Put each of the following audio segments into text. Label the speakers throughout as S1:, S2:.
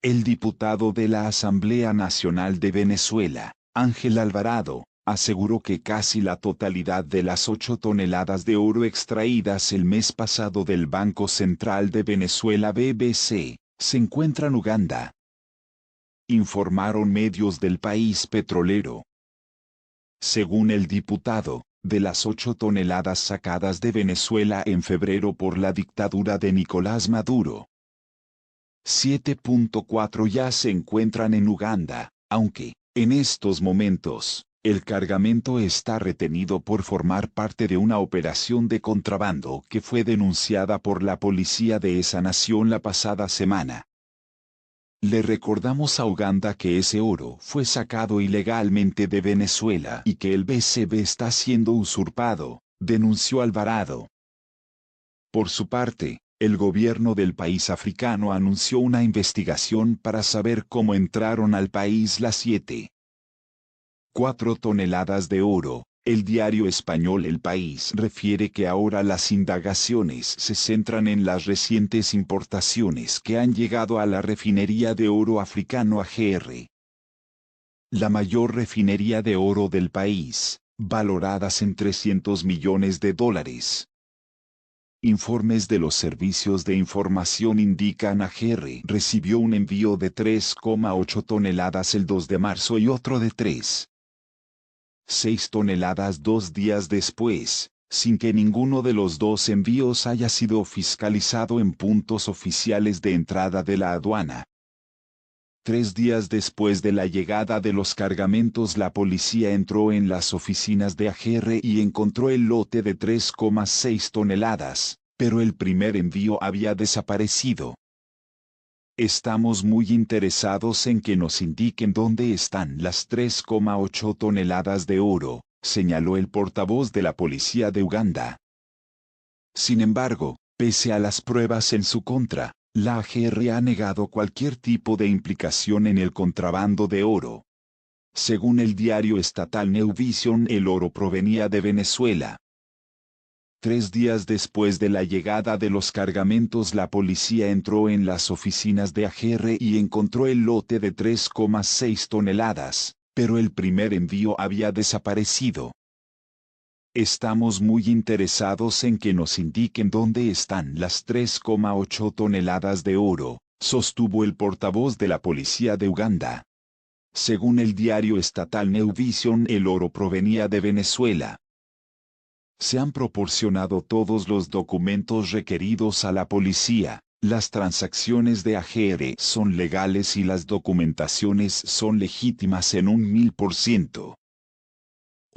S1: El diputado de la Asamblea Nacional de Venezuela, Ángel Alvarado, aseguró que casi la totalidad de las 8 toneladas de oro extraídas el mes pasado del Banco Central de Venezuela BBC, se encuentran en Uganda. Informaron medios del país petrolero. Según el diputado, de las 8 toneladas sacadas de Venezuela en febrero por la dictadura de Nicolás Maduro, 7.4 ya se encuentran en Uganda, aunque, en estos momentos, el cargamento está retenido por formar parte de una operación de contrabando que fue denunciada por la policía de esa nación la pasada semana. Le recordamos a Uganda que ese oro fue sacado ilegalmente de Venezuela y que el BCB está siendo usurpado, denunció Alvarado. Por su parte, el gobierno del país africano anunció una investigación para saber cómo entraron al país las 7.4 toneladas de oro. El diario español El País refiere que ahora las indagaciones se centran en las recientes importaciones que han llegado a la refinería de oro africano AGR. La mayor refinería de oro del país, valoradas en $300 millones. Informes de los servicios de información indican AGR recibió un envío de 3,8 toneladas el 2 de marzo y otro de 3,6 toneladas 2 días después, sin que ninguno de los dos envíos haya sido fiscalizado en puntos oficiales de entrada de la aduana. 3 días después de la llegada de los cargamentos, la policía entró en las oficinas de AGR y encontró el lote de 3,6 toneladas, pero el primer envío había desaparecido. Estamos muy interesados en que nos indiquen dónde están las 3,8 toneladas de oro, señaló el portavoz de la policía de Uganda. Sin embargo, pese a las pruebas en su contra, la AGR ha negado cualquier tipo de implicación en el contrabando de oro. Según el diario estatal New Vision, el oro provenía de Venezuela. 3 días después de la llegada de los cargamentos, la policía entró en las oficinas de AGR y encontró el lote de 3,6 toneladas, pero el primer envío había desaparecido. Estamos muy interesados en que nos indiquen dónde están las 3,8 toneladas de oro, sostuvo el portavoz de la policía de Uganda. Según el diario estatal New Vision, el oro provenía de Venezuela. Se han proporcionado todos los documentos requeridos a la policía. Las transacciones de AGR son legales y las documentaciones son legítimas en un 1000%.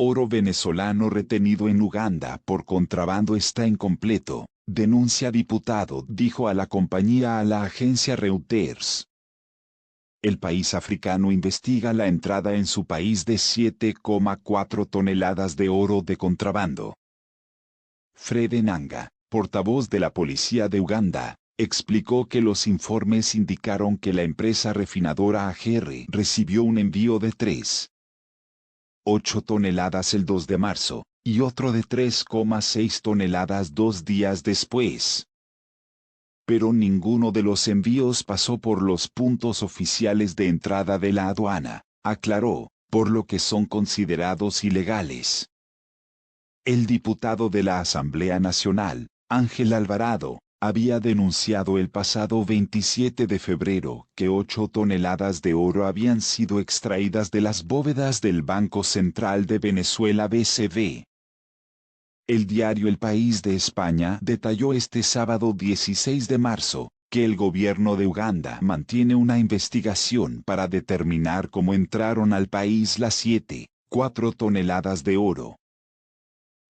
S1: Oro venezolano retenido en Uganda por contrabando está incompleto, denuncia diputado, dijo a la agencia Reuters. El país africano investiga la entrada en su país de 7,4 toneladas de oro de contrabando. Fred Enanga, portavoz de la policía de Uganda, explicó que los informes indicaron que la empresa refinadora AGR recibió un envío de 3,8 toneladas el 2 de marzo, y otro de 3,6 toneladas 2 días después. Pero ninguno de los envíos pasó por los puntos oficiales de entrada de la aduana, aclaró, por lo que son considerados ilegales. El diputado de la Asamblea Nacional, Ángel Alvarado, había denunciado el pasado 27 de febrero que 8 toneladas de oro habían sido extraídas de las bóvedas del Banco Central de Venezuela BCV. El diario El País de España detalló este sábado 16 de marzo que el gobierno de Uganda mantiene una investigación para determinar cómo entraron al país las 7,4 toneladas de oro.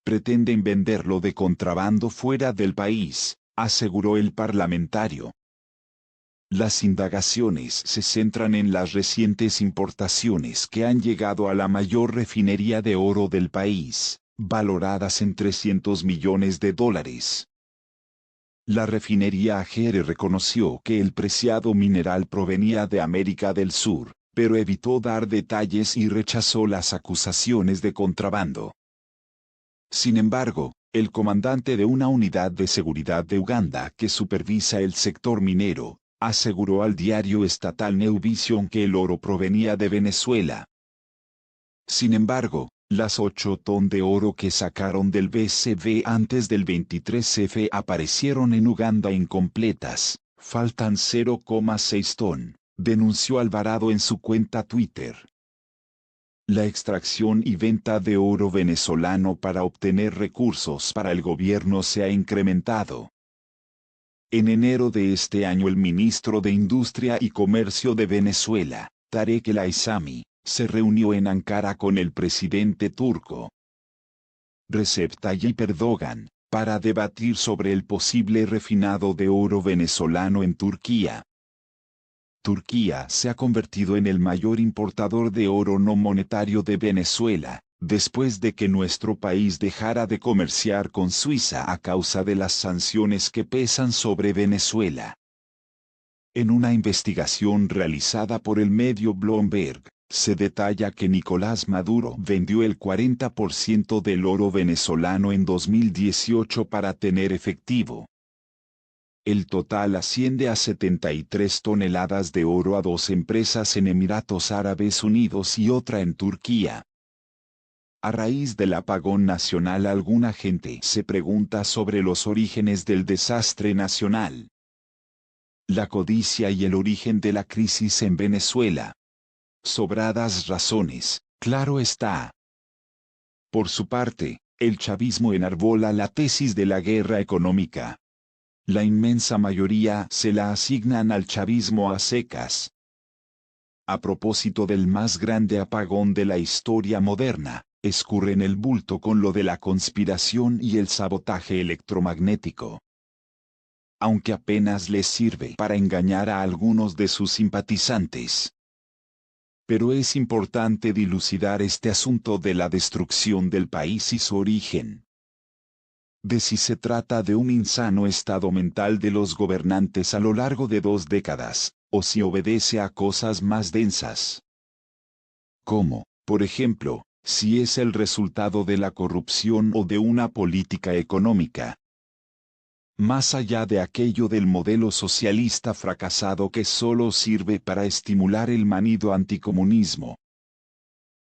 S1: Pretenden venderlo de contrabando fuera del país, aseguró el parlamentario. Las indagaciones se centran en las recientes importaciones que han llegado a la mayor refinería de oro del país, valoradas en $300 millones. La refinería AGR reconoció que el preciado mineral provenía de América del Sur, pero evitó dar detalles y rechazó las acusaciones de contrabando. Sin embargo, el comandante de una unidad de seguridad de Uganda que supervisa el sector minero, aseguró al diario estatal New Vision que el oro provenía de Venezuela. Sin embargo, las 8 ton de oro que sacaron del BCV antes del 23F aparecieron en Uganda incompletas, faltan 0,6 ton, denunció Alvarado en su cuenta Twitter. La extracción y venta de oro venezolano para obtener recursos para el gobierno se ha incrementado. En enero de este año el ministro de Industria y Comercio de Venezuela, Tarek El Aissami, se reunió en Ankara con el presidente turco Recep Tayyip Erdogan, para debatir sobre el posible refinado de oro venezolano en Turquía. Turquía se ha convertido en el mayor importador de oro no monetario de Venezuela, después de que nuestro país dejara de comerciar con Suiza a causa de las sanciones que pesan sobre Venezuela. En una investigación realizada por el medio Bloomberg, se detalla que Nicolás Maduro vendió el 40% del oro venezolano en 2018 para tener efectivo. El total asciende a 73 toneladas de oro a 2 empresas en Emiratos Árabes Unidos y otra en Turquía. A raíz del apagón nacional, alguna gente se pregunta sobre los orígenes del desastre nacional. La codicia y el origen de la crisis en Venezuela. Sobradas razones, claro está. Por su parte, el chavismo enarbola la tesis de la guerra económica. La inmensa mayoría se la asignan al chavismo a secas. A propósito del más grande apagón de la historia moderna, escurren el bulto con lo de la conspiración y el sabotaje electromagnético. Aunque apenas les sirve para engañar a algunos de sus simpatizantes. Pero es importante dilucidar este asunto de la destrucción del país y su origen. De si se trata de un insano estado mental de los gobernantes a lo largo de 2 décadas, o si obedece a cosas más densas. Como, por ejemplo, si es el resultado de la corrupción o de una política económica. Más allá de aquello del modelo socialista fracasado que solo sirve para estimular el manido anticomunismo.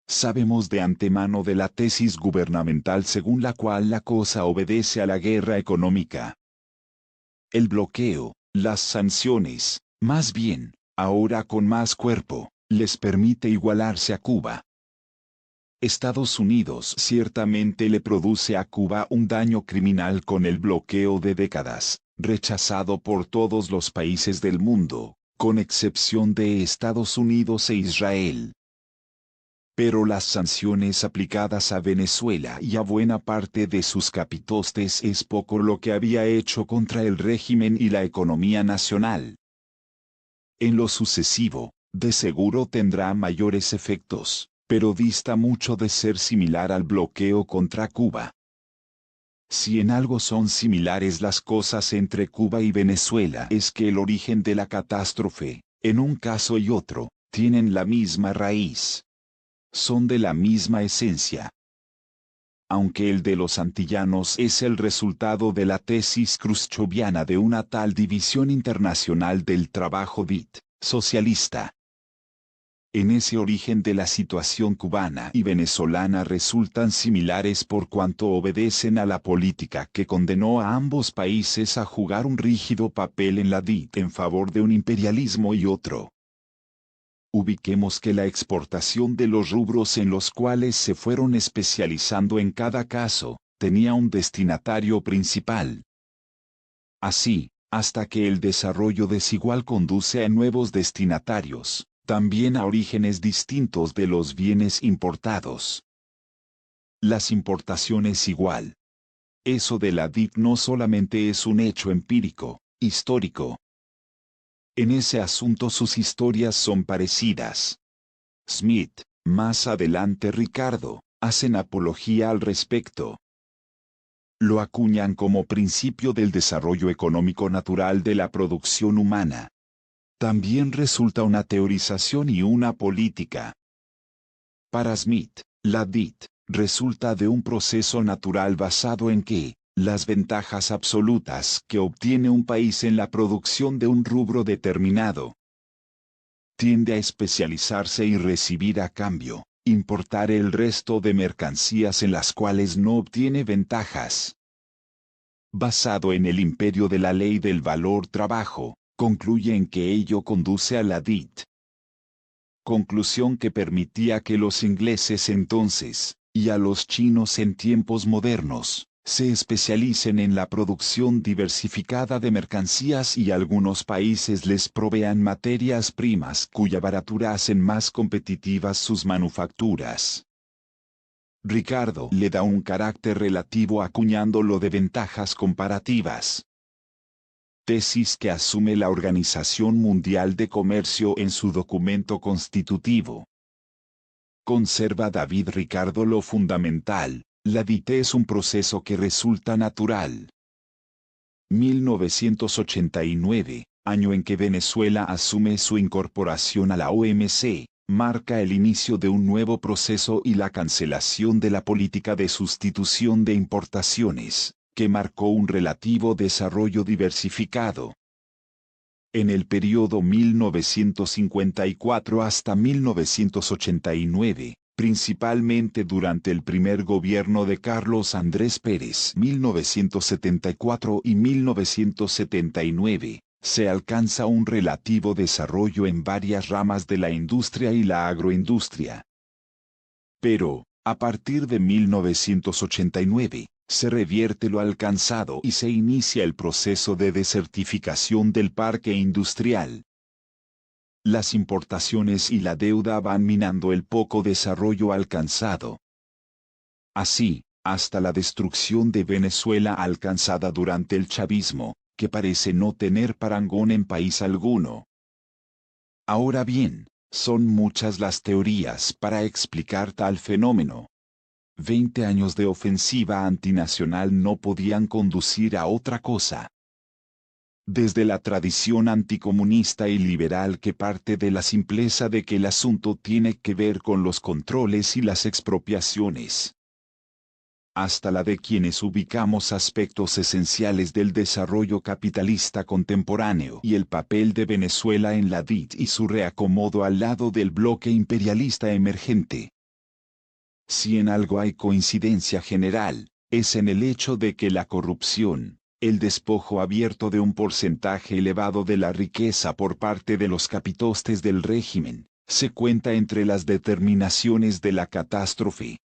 S1: Sabemos de antemano de la tesis gubernamental según la cual la cosa obedece a la guerra económica. El bloqueo, las sanciones, más bien, ahora con más cuerpo, les permite igualarse a Cuba. Estados Unidos ciertamente le produce a Cuba un daño criminal con el bloqueo de décadas, rechazado por todos los países del mundo, con excepción de Estados Unidos e Israel. Pero las sanciones aplicadas a Venezuela y a buena parte de sus capitostes es poco lo que había hecho contra el régimen y la economía nacional. En lo sucesivo, de seguro tendrá mayores efectos, pero dista mucho de ser similar al bloqueo contra Cuba. Si en algo son similares las cosas entre Cuba y Venezuela es que el origen de la catástrofe, en un caso y otro, tienen la misma raíz. Son de la misma esencia. Aunque el de los antillanos es el resultado de la tesis khrushcheviana de una tal división internacional del trabajo socialista. En ese origen de la situación cubana y venezolana resultan similares por cuanto obedecen a la política que condenó a ambos países a jugar un rígido papel en la en favor de un imperialismo y otro. Ubiquemos que la exportación de los rubros en los cuales se fueron especializando en cada caso, tenía un destinatario principal. Así, hasta que el desarrollo desigual conduce a nuevos destinatarios, también a orígenes distintos de los bienes importados. Las importaciones igual. Eso de la DIC no solamente es un hecho empírico, histórico. En ese asunto sus historias son parecidas. Smith, más adelante Ricardo, hacen apología al respecto. Lo acuñan como principio del desarrollo económico natural de la producción humana. También resulta una teorización y una política. Para Smith, la DIT resulta de un proceso natural basado en que, Las ventajas absolutas que obtiene un país en la producción de un rubro determinado. Tiende a especializarse y recibir a cambio, importar el resto de mercancías en las cuales no obtiene ventajas. Basado en el imperio de la ley del valor trabajo, concluye en que ello conduce a la DIT. Conclusión que permitía que los ingleses entonces, y a los chinos en tiempos modernos, se especialicen en la producción diversificada de mercancías y algunos países les provean materias primas cuya baratura hacen más competitivas sus manufacturas. Ricardo le da un carácter relativo acuñándolo de ventajas comparativas. Tesis que asume la Organización Mundial de Comercio en su documento constitutivo. Conserva David Ricardo lo fundamental. La DIT es un proceso que resulta natural. 1989, año en que Venezuela asume su incorporación a la OMC, marca el inicio de un nuevo proceso y la cancelación de la política de sustitución de importaciones, que marcó un relativo desarrollo diversificado. En el periodo 1954 hasta 1989, principalmente durante el primer gobierno de Carlos Andrés Pérez 1974 y 1979, se alcanza un relativo desarrollo en varias ramas de la industria y la agroindustria. Pero, a partir de 1989, se revierte lo alcanzado y se inicia el proceso de desertificación del parque industrial. Las importaciones y la deuda van minando el poco desarrollo alcanzado. Así, hasta la destrucción de Venezuela alcanzada durante el chavismo, que parece no tener parangón en país alguno. Ahora bien, son muchas las teorías para explicar tal fenómeno. 20 años de ofensiva antinacional no podían conducir a otra cosa. Desde la tradición anticomunista y liberal que parte de la simpleza de que el asunto tiene que ver con los controles y las expropiaciones, hasta la de quienes ubicamos aspectos esenciales del desarrollo capitalista contemporáneo y el papel de Venezuela en la DIT y su reacomodo al lado del bloque imperialista emergente. Si en algo hay coincidencia general, es en el hecho de que la corrupción, el despojo abierto de un porcentaje elevado de la riqueza por parte de los capitostes del régimen, se cuenta entre las determinaciones de la catástrofe.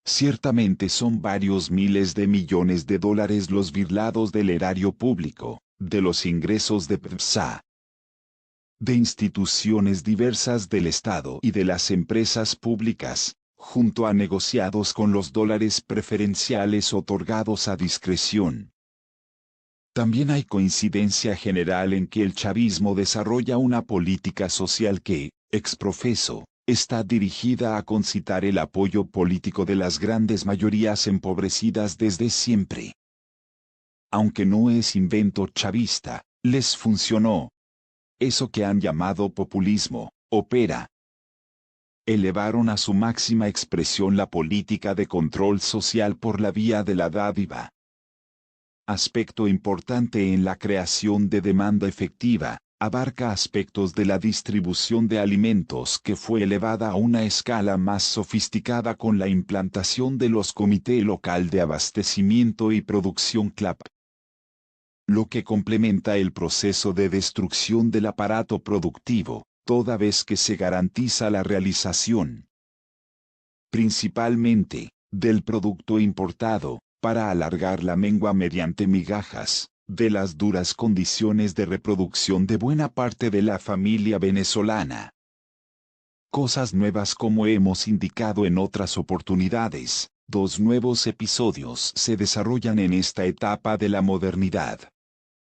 S1: Ciertamente son varios miles de millones de dólares los birlados del erario público, de los ingresos de PEPSA, de instituciones diversas del Estado y de las empresas públicas, junto a negociados con los dólares preferenciales otorgados a discreción. También hay coincidencia general en que el chavismo desarrolla una política social que, exprofeso, está dirigida a concitar el apoyo político de las grandes mayorías empobrecidas desde siempre. Aunque no es invento chavista, les funcionó. Eso que han llamado populismo, opera. Elevaron a su máxima expresión la política de control social por la vía de la dádiva. Aspecto importante en la creación de demanda efectiva, abarca aspectos de la distribución de alimentos que fue elevada a una escala más sofisticada con la implantación de los Comité Local de Abastecimiento y Producción CLAP, lo que complementa el proceso de destrucción del aparato productivo, toda vez que se garantiza la realización, principalmente, del producto importado, para alargar la mengua mediante migajas, de las duras condiciones de reproducción de buena parte de la familia venezolana. Cosas nuevas como hemos indicado en otras oportunidades, 2 nuevos episodios se desarrollan en esta etapa de la modernidad.